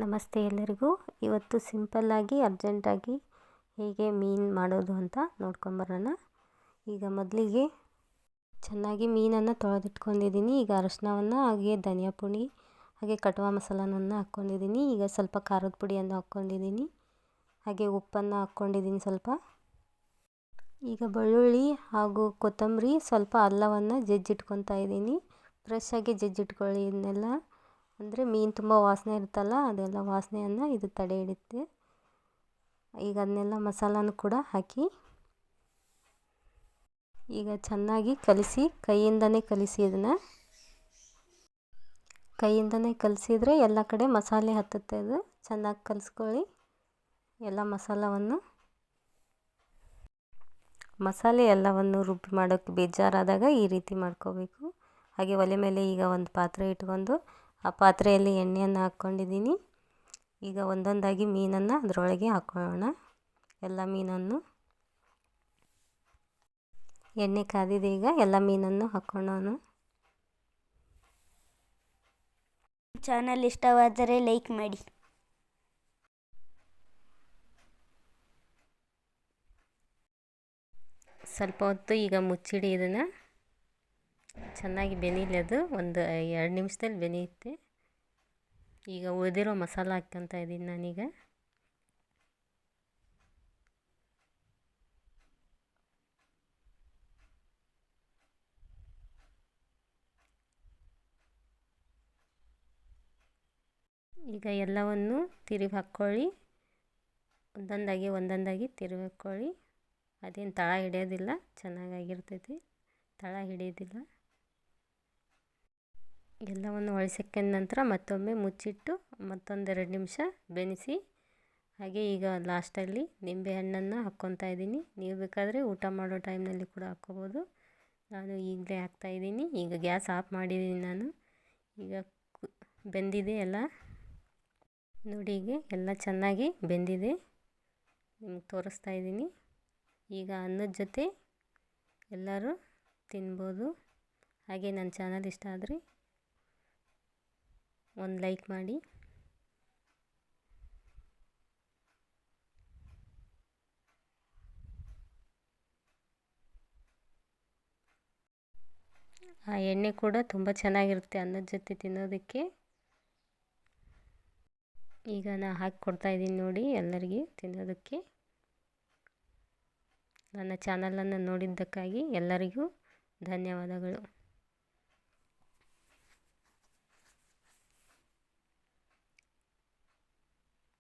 ನಮಸ್ತೆ ಎಲ್ಲರಿಗೂ. ಇವತ್ತು ಸಿಂಪಲ್ಲಾಗಿ ಅರ್ಜೆಂಟಾಗಿ ಹೇಗೆ ಮೀನು ಮಾಡೋದು ಅಂತ ನೋಡ್ಕೊಂಬರೋಣ. ಈಗ ಮೊದಲಿಗೆ ಚೆನ್ನಾಗಿ ಮೀನನ್ನು ತೊಳೆದಿಟ್ಕೊಂಡಿದ್ದೀನಿ. ಈಗ ಅರಶಿನವನ್ನು ಹಾಗೆ ಧನಿಯಾ ಪುಡಿ ಹಾಗೆ ಕಟುವಾ ಮಸಾಲವನ್ನು ಹಾಕ್ಕೊಂಡಿದ್ದೀನಿ. ಈಗ ಸ್ವಲ್ಪ ಖಾರದ ಪುಡಿಯನ್ನು ಹಾಕ್ಕೊಂಡಿದ್ದೀನಿ, ಹಾಗೆ ಉಪ್ಪನ್ನು ಹಾಕ್ಕೊಂಡಿದ್ದೀನಿ ಸ್ವಲ್ಪ. ಈಗ ಬೆಳ್ಳುಳ್ಳಿ ಹಾಗೂ ಕೊತ್ತಂಬರಿ, ಸ್ವಲ್ಪ ಅಲ್ಲವನ್ನು ಜಜ್ಜಿಟ್ಕೊತಾ ಇದ್ದೀನಿ. ಫ್ರೆಶ್ಶಾಗಿ ಜಜ್ಜಿಟ್ಕೊಳ್ಳಿ ಇದನ್ನೆಲ್ಲ, ಅಂದರೆ ಮೀನು ತುಂಬ ವಾಸನೆ ಇರುತ್ತಲ್ಲ, ಅದೆಲ್ಲ ವಾಸನೆಯನ್ನು ಇದು ತಡೆ ಹಿಡಿಯುತ್ತೆ. ಈಗ ಅದನ್ನೆಲ್ಲ ಮಸಾಲನೂ ಕೂಡ ಹಾಕಿ ಈಗ ಚೆನ್ನಾಗಿ ಕಲಿಸಿ, ಕೈಯಿಂದನೇ ಕಲಿಸಿ. ಇದನ್ನು ಕೈಯಿಂದನೇ ಕಲಿಸಿದರೆ ಎಲ್ಲ ಕಡೆ ಮಸಾಲೆ ಹತ್ತುತ್ತೆ. ಅದು ಚೆನ್ನಾಗಿ ಕಲಿಸ್ಕೊಳ್ಳಿ. ಎಲ್ಲ ಮಸಾಲೆ ಎಲ್ಲವನ್ನು ರುಬ್ಬಿ ಮಾಡೋಕ್ಕೆ ಬೇಜಾರಾದಾಗ ಈ ರೀತಿ ಮಾಡ್ಕೋಬೇಕು. ಹಾಗೆ ಒಲೆ ಮೇಲೆ ಈಗ ಒಂದು ಪಾತ್ರೆ ಇಟ್ಕೊಂಡು ಆ ಪಾತ್ರೆಯಲ್ಲಿ ಎಣ್ಣೆಯನ್ನು ಹಾಕ್ಕೊಂಡಿದ್ದೀನಿ. ಈಗ ಒಂದೊಂದಾಗಿ ಮೀನನ್ನು ಅದರೊಳಗೆ ಹಾಕ್ಕೊಳ್ಳೋಣ. ಎಲ್ಲ ಮೀನನ್ನು ಎಣ್ಣೆ ಕಾದಿದೆ. ಈಗ ಎಲ್ಲ ಮೀನನ್ನು ಹಾಕ್ಕೊಳ್ಳೋಣ. ಚಾನಲ್ ಇಷ್ಟವಾದರೆ ಲೈಕ್ ಮಾಡಿ. ಸ್ವಲ್ಪ ಹೊತ್ತು ಈಗ ಮುಚ್ಚಿಡಿ. ಇದನ್ನು ಚೆನ್ನಾಗಿ ಬೆನೀಲಿ. ಅದು ಒಂದು 2 ನಿಮಿಷದಲ್ಲಿ ಬೆನೆಯುತ್ತೆ. ಈಗ ಉಳಿದಿರೋ ಮಸಾಲ ಹಾಕ್ಕೊತಾ ಇದ್ದೀನಿ ನಾನೀಗ. ಈಗ ಎಲ್ಲವನ್ನು ತಿರುಗಿ ಹಾಕ್ಕೊಳ್ಳಿ. ಒಂದೊಂದಾಗಿ ತಿರುಗಿ ಹಾಕ್ಕೊಳ್ಳಿ. ಅದೇನು ತಳ ಹಿಡಿಯೋದಿಲ್ಲ, ಚೆನ್ನಾಗಾಗಿರ್ತೈತಿ, ತಳ ಹಿಡಿಯೋದಿಲ್ಲ. ಎಲ್ಲವನ್ನು ಒಳಸಕ್ಕಿದ ನಂತರ ಮತ್ತೊಮ್ಮೆ ಮುಚ್ಚಿಟ್ಟು ಮತ್ತೊಂದು 2 ನಿಮಿಷ ಬೆನೆಸಿ. ಹಾಗೆ ಈಗ ಲಾಸ್ಟಲ್ಲಿ ನಿಂಬೆಹಣ್ಣನ್ನು ಹಾಕ್ಕೊತಾ ಇದ್ದೀನಿ. ನೀವು ಬೇಕಾದರೆ ಊಟ ಮಾಡೋ ಟೈಮ್ನಲ್ಲಿ ಕೂಡ ಹಾಕ್ಕೋಬೋದು. ನಾನು ಈಗಲೇ ಹಾಕ್ತಾಯಿದ್ದೀನಿ. ಈಗ ಗ್ಯಾಸ್ ಆಫ್ ಮಾಡಿದ್ದೀನಿ ನಾನು. ಈಗ ಬೆಂದಿದೆ ಎಲ್ಲ ನೋಡಿ. ಈಗ ಎಲ್ಲ ಚೆನ್ನಾಗಿ ಬೆಂದಿದೆ, ನಿಮ್ಗೆ ತೋರಿಸ್ತಾ ಇದ್ದೀನಿ. ಈಗ ಅನ್ನದ ಜೊತೆ ಎಲ್ಲರೂ ತಿನ್ಬೋದು. ಹಾಗೆ ನನ್ನ ಚಾನಲ್ ಇಷ್ಟ ಆದರೆ ಒಂದು ಲೈಕ್ ಮಾಡಿ. ಆ ಎಣ್ಣೆ ಕೂಡ ತುಂಬ ಚೆನ್ನಾಗಿರುತ್ತೆ ಅನ್ನದ ಜೊತೆ ತಿನ್ನೋದಕ್ಕೆ. ಈಗ ನಾನು ಹಾಕಿ ಕೊಡ್ತಾಯಿದ್ದೀನಿ ನೋಡಿ ಎಲ್ಲರಿಗೆ ತಿನ್ನೋದಕ್ಕೆ. ನನ್ನ ಚಾನಲನ್ನು ನೋಡಿದ್ದಕ್ಕಾಗಿ ಎಲ್ಲರಿಗೂ ಧನ್ಯವಾದಗಳು.